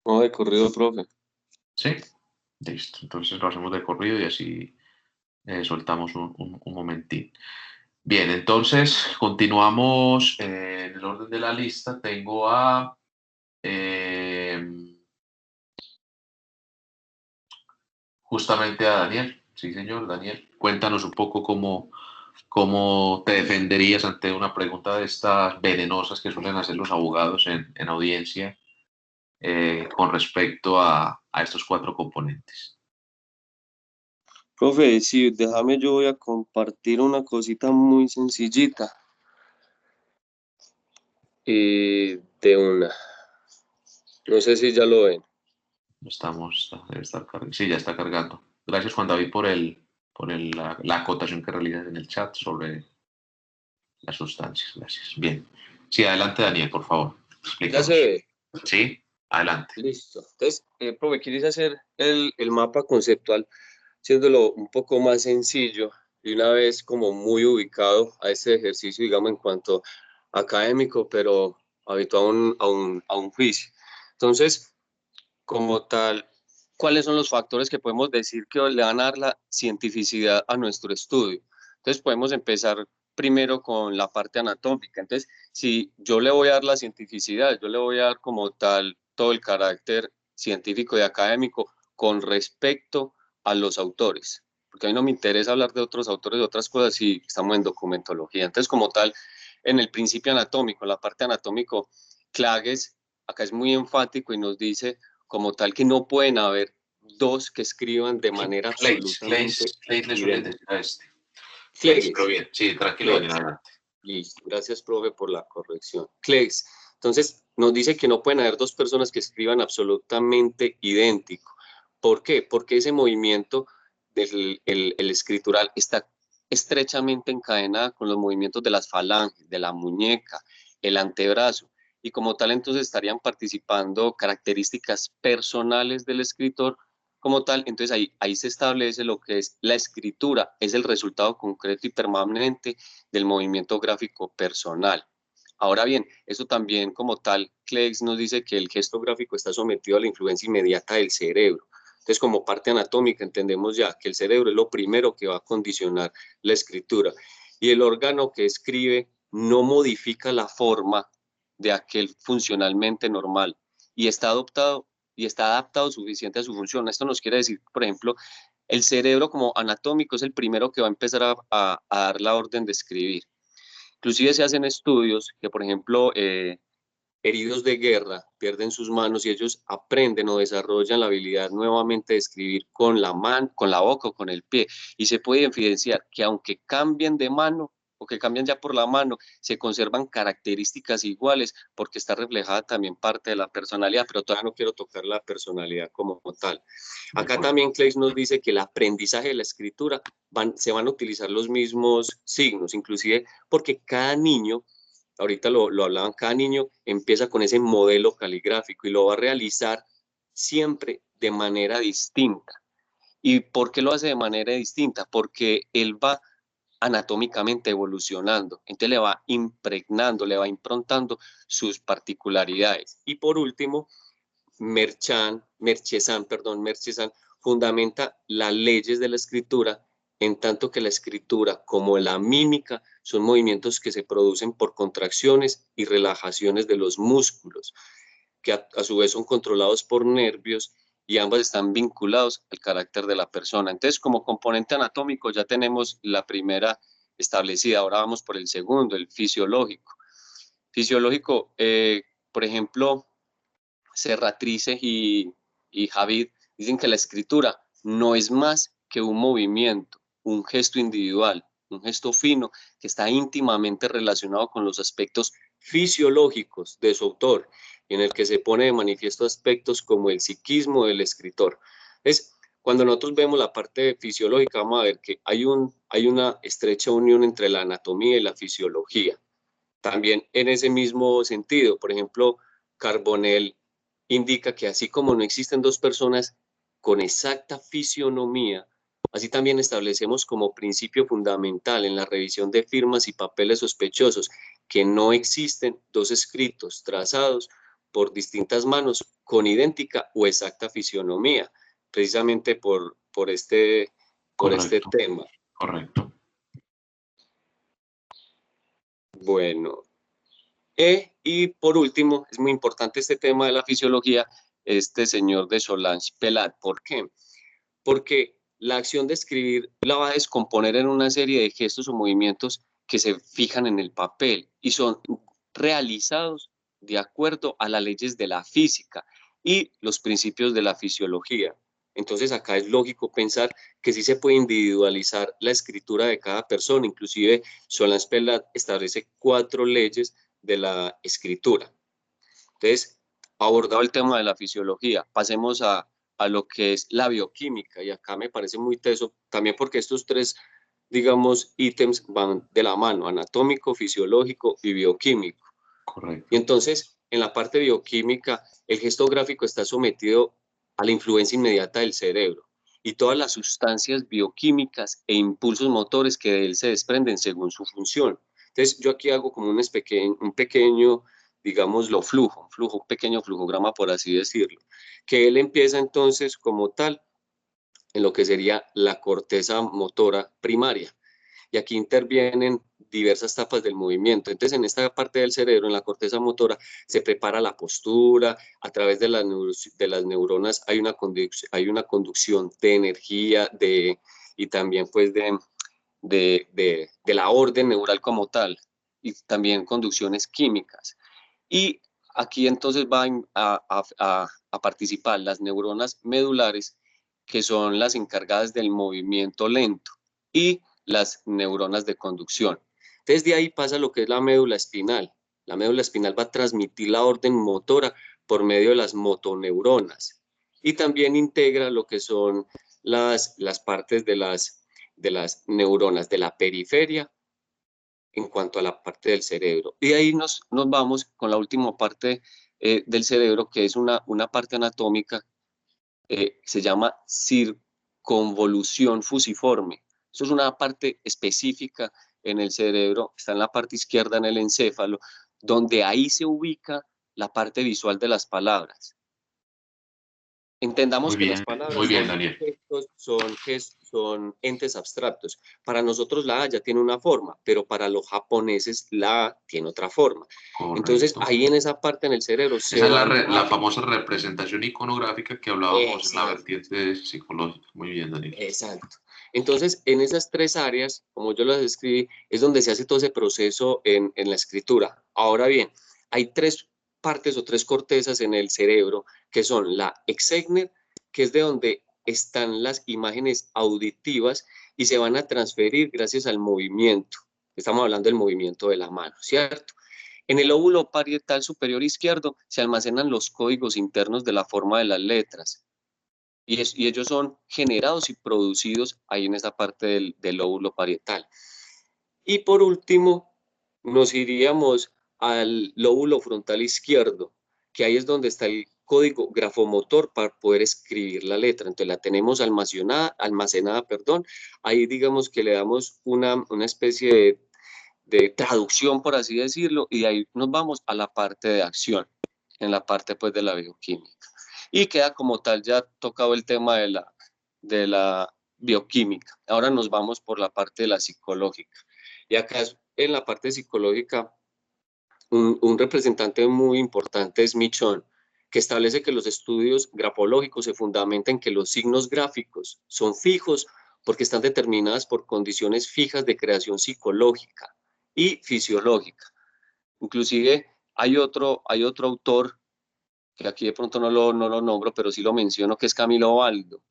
No, de corrido, profe. ¿Sí? Listo. Entonces lo hacemos de corrido y así soltamos un momentín. Bien, entonces continuamos en el orden de la lista. Tengo eh, justamente a Daniel. Sí, señor, Daniel. Cuéntanos un poco cómo te defenderías ante una pregunta de estas venenosas que suelen hacer los abogados en audiencia con respecto a estos cuatro componentes. Profe, sí, déjame, yo voy a compartir una cosita muy sencillita. De una. No sé si ya lo ven. Debe estar sí, ya está cargando. Gracias, Juan David, la acotación que realizas en el chat sobre las sustancias. Gracias. Bien. Sí, adelante, Daniel, por favor. Ya se Explícanos. ve. Sí, adelante. Listo. Entonces, profe, ¿quieres hacer el mapa conceptual, haciéndolo un poco más sencillo y una vez como muy ubicado a este ejercicio, digamos, en cuanto académico, pero habituado a un juicio? Entonces, como tal, ¿cuáles son los factores que podemos decir que le van a dar la cientificidad a nuestro estudio? Entonces, podemos empezar primero con la parte anatómica. Entonces, si yo le voy a dar la cientificidad, yo le voy a dar como tal todo el carácter científico y académico con respecto a los autores, porque a mí no me interesa hablar de otros autores, de otras cosas, si estamos en documentología. Entonces, como tal, en el principio anatómico, en la parte anatómico, Clages acá es muy enfático y nos dice como tal que no pueden haber dos que escriban de manera absolutamente Clays le suelen idéntica. decir a este. Clays, pero Clegues, bien. Sí, tranquilo, Daniel, Clegues. adelante. Listo, gracias, profe, por la corrección. Clegues. Entonces, nos dice que no pueden haber dos personas que escriban absolutamente idéntico. ¿Por qué? Porque ese movimiento del el escritural está estrechamente encadenado con los movimientos de las falanges, de la muñeca, el antebrazo, y como tal entonces estarían participando características personales del escritor como tal. Entonces ahí se establece lo que es la escritura, es el resultado concreto y permanente del movimiento gráfico personal. Ahora bien, eso también como tal, Clegg nos dice que el gesto gráfico está sometido a la influencia inmediata del cerebro. Entonces, como parte anatómica, entendemos ya que el cerebro es lo primero que va a condicionar la escritura. Y el órgano que escribe no modifica la forma de aquel funcionalmente normal y está adaptado suficiente a su función. Esto nos quiere decir, por ejemplo, el cerebro como anatómico es el primero que va a empezar a dar la orden de escribir. Inclusive se hacen estudios que, por ejemplo, heridos de guerra pierden sus manos y ellos aprenden o desarrollan la habilidad nuevamente de escribir con la mano, con la boca o con el pie. Y se puede evidenciar que aunque cambien de mano o que cambian ya por la mano, se conservan características iguales porque está reflejada también parte de la personalidad, pero todavía no quiero tocar la personalidad como tal. Acá también Claes nos dice que el aprendizaje de la escritura se van a utilizar los mismos signos, inclusive porque cada niño, ahorita lo hablaban, cada niño empieza con ese modelo caligráfico y lo va a realizar siempre de manera distinta. ¿Y por qué lo hace de manera distinta? Porque él va anatómicamente evolucionando, entonces le va impregnando, le va improntando sus particularidades. Y por último, Merchesan fundamenta las leyes de la escritura, en tanto que la escritura como la mímica son movimientos que se producen por contracciones y relajaciones de los músculos, que a su vez son controlados por nervios y ambas están vinculados al carácter de la persona. Entonces, como componente anatómico ya tenemos la primera establecida, ahora vamos por el segundo, el fisiológico. Fisiológico, por ejemplo, Serratrice y Javid dicen que la escritura no es más que un movimiento, un gesto individual, un gesto fino que está íntimamente relacionado con los aspectos fisiológicos de su autor, y en el que se pone de manifiesto aspectos como el psiquismo del escritor. Cuando nosotros vemos la parte fisiológica, vamos a ver que hay una estrecha unión entre la anatomía y la fisiología. También en ese mismo sentido, por ejemplo, Carbonell indica que así como no existen dos personas con exacta fisionomía, así también establecemos como principio fundamental en la revisión de firmas y papeles sospechosos que no existen dos escritos trazados por distintas manos con idéntica o exacta fisionomía, precisamente por este tema. Correcto. Bueno, y por último, es muy importante este tema de la fisiología, este señor de Solange Pelat. ¿Por qué? Porque la acción de escribir la va a descomponer en una serie de gestos o movimientos que se fijan en el papel y son realizados de acuerdo a las leyes de la física y los principios de la fisiología. Entonces acá es lógico pensar que sí se puede individualizar la escritura de cada persona, inclusive Solange Pelat establece 4 leyes de la escritura. Entonces, abordado el tema de la fisiología, pasemos a lo que es la bioquímica, y acá me parece muy teso, también porque estos 3, digamos, ítems van de la mano, anatómico, fisiológico y bioquímico. Correcto. Y entonces, en la parte bioquímica, el gesto gráfico está sometido a la influencia inmediata del cerebro y todas las sustancias bioquímicas e impulsos motores que de él se desprenden según su función. Entonces, yo aquí hago como un pequeño, digámoslo, un pequeño flujograma, por así decirlo, que él empieza entonces como tal en lo que sería la corteza motora primaria. Y aquí intervienen diversas etapas del movimiento. Entonces, en esta parte del cerebro, en la corteza motora, se prepara la postura, a través de las neuronas hay una conducción de energía y también pues de la orden neural como tal, y también conducciones químicas. Y aquí entonces van a participar las neuronas medulares, que son las encargadas del movimiento lento, y las neuronas de conducción. Desde ahí pasa lo que es la médula espinal. La médula espinal va a transmitir la orden motora por medio de las motoneuronas y también integra lo que son las partes de las neuronas de la periferia en cuanto a la parte del cerebro. Y ahí nos vamos con la última parte del cerebro, que es una parte anatómica, se llama circunvolución fusiforme. Eso es una parte específica en el cerebro, está en la parte izquierda en el encéfalo, donde ahí se ubica la parte visual de las palabras. Entendamos que las palabras Daniel. son entes abstractos. Para nosotros la A ya tiene una forma, pero para los japoneses la A tiene otra forma. Correcto. Entonces, ahí en esa parte en el cerebro esa es la famosa representación iconográfica que hablábamos en la vertiente psicológica. Muy bien, Daniel. Exacto. Entonces, en esas 3 áreas, como yo las describí, es donde se hace todo ese proceso en la escritura. Ahora bien, hay 3 partes o 3 cortezas en el cerebro, que son la exegner, que es de donde están las imágenes auditivas y se van a transferir gracias al movimiento. Estamos hablando del movimiento de la mano, ¿cierto? En el lóbulo parietal superior izquierdo se almacenan los códigos internos de la forma de las letras. Y ellos son generados y producidos ahí en esta parte del lóbulo parietal. Y por último, nos iríamos al lóbulo frontal izquierdo, que ahí es donde está el código grafomotor para poder escribir la letra. Entonces la tenemos almacenada, ahí digamos que le damos una especie de traducción, por así decirlo, y de ahí nos vamos a la parte de acción, en la parte pues de la bioquímica. Y queda como tal ya tocado el tema de la bioquímica. Ahora nos vamos por la parte de la psicológica. Y acá en la parte psicológica, un representante muy importante es Michon, que establece que los estudios grafológicos se fundamentan en que los signos gráficos son fijos porque están determinadas por condiciones fijas de creación psicológica y fisiológica. Inclusive hay otro autor que aquí de pronto no lo nombro, pero sí lo menciono, que es Camilo Baldo.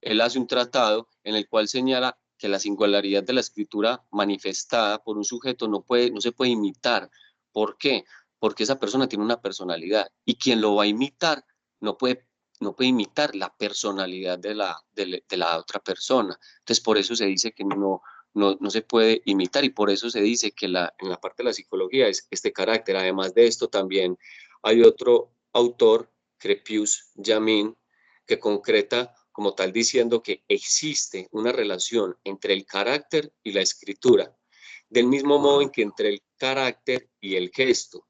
Él hace un tratado en el cual señala que la singularidad de la escritura manifestada por un sujeto no se puede imitar. ¿Por qué? Porque esa persona tiene una personalidad y quien lo va a imitar no puede imitar la personalidad de la otra persona. Entonces, por eso se dice que no se puede imitar y por eso se dice que en la parte de la psicología es este carácter. Además de esto, también hay otro autor, Crepius-Jamin, que concreta como tal diciendo que existe una relación entre el carácter y la escritura, del mismo modo en que entre el carácter y el gesto.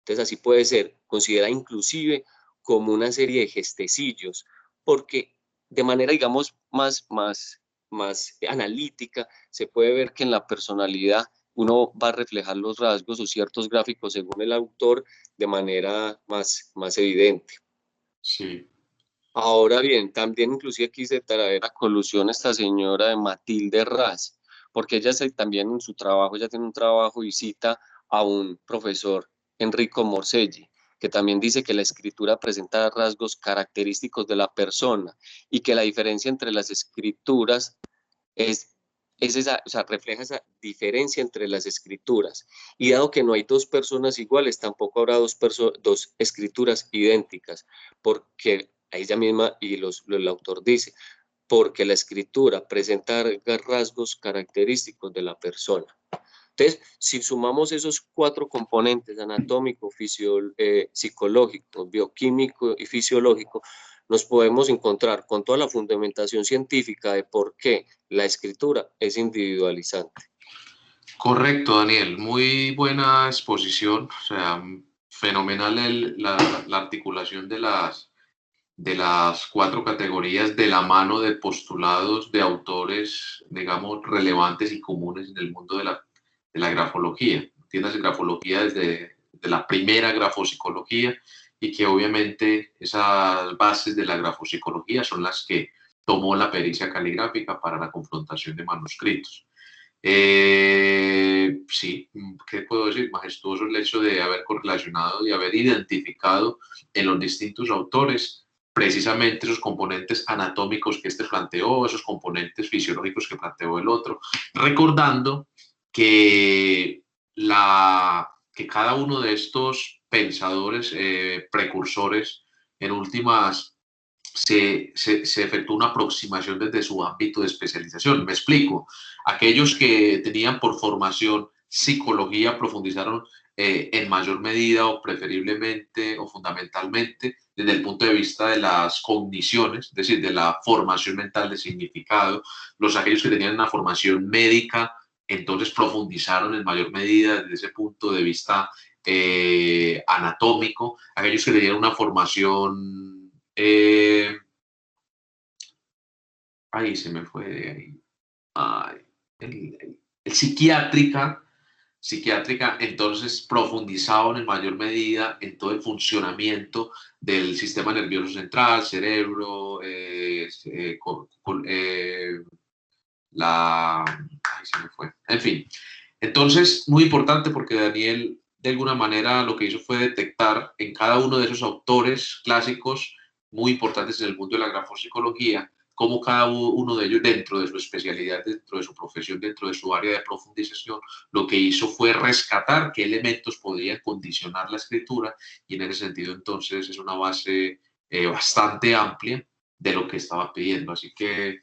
Entonces así puede ser, considera inclusive como una serie de gestecillos, porque de manera, digamos, más analítica, se puede ver que en la personalidad uno va a reflejar los rasgos o ciertos gráficos según el autor de manera más evidente. Sí. Ahora bien, también inclusive quise traer a colusión a esta señora de Matilde Raz, porque ella también en su trabajo, ella tiene un trabajo y cita a un profesor, Enrico Morselli, que también dice que la escritura presenta rasgos característicos de la persona y que la diferencia entre las escrituras es esa, o sea, refleja esa diferencia entre las escrituras. Y dado que no hay dos personas iguales, tampoco habrá dos escrituras idénticas, porque ella misma y el autor dice, porque la escritura presenta rasgos característicos de la persona. Entonces, si sumamos esos cuatro componentes, anatómico, psicológico, bioquímico y fisiológico, nos podemos encontrar con toda la fundamentación científica de por qué la escritura es individualizante. Correcto, Daniel. Muy buena exposición. O sea, fenomenal la articulación de las cuatro categorías de la mano de postulados de autores, digamos, relevantes y comunes en el mundo de la grafología. Entiendas grafología desde de la primera grafopsicología y que obviamente esas bases de la grafopsicología son las que tomó la pericia caligráfica para la confrontación de manuscritos. Sí, ¿qué puedo decir? Majestuoso el hecho de haber correlacionado y haber identificado en los distintos autores precisamente esos componentes anatómicos que este planteó, esos componentes fisiológicos que planteó el otro, recordando que, que cada uno de estos pensadores precursores en últimas se efectuó una aproximación desde su ámbito de especialización. Me explico. Aquellos que tenían por formación psicología profundizaron en mayor medida o preferiblemente o fundamentalmente desde el punto de vista de las cogniciones, es decir, de la formación mental de significado. Aquellos que tenían una formación médica, entonces profundizaron en mayor medida desde ese punto de vista anatómico. Aquellos que tenían una formación ahí se me fue de ahí. Ay, el psiquiátrica, entonces profundizaban en mayor medida en todo el funcionamiento del sistema nervioso central, cerebro, ay, se me fue. En fin, entonces, muy importante porque Daniel, de alguna manera, lo que hizo fue detectar en cada uno de esos autores clásicos muy importantes en el mundo de la grafopsicología, cómo cada uno de ellos, dentro de su especialidad, dentro de su profesión, dentro de su área de profundización, lo que hizo fue rescatar qué elementos podrían condicionar la escritura, y en ese sentido, entonces, es una base bastante amplia de lo que estaba pidiendo. Así que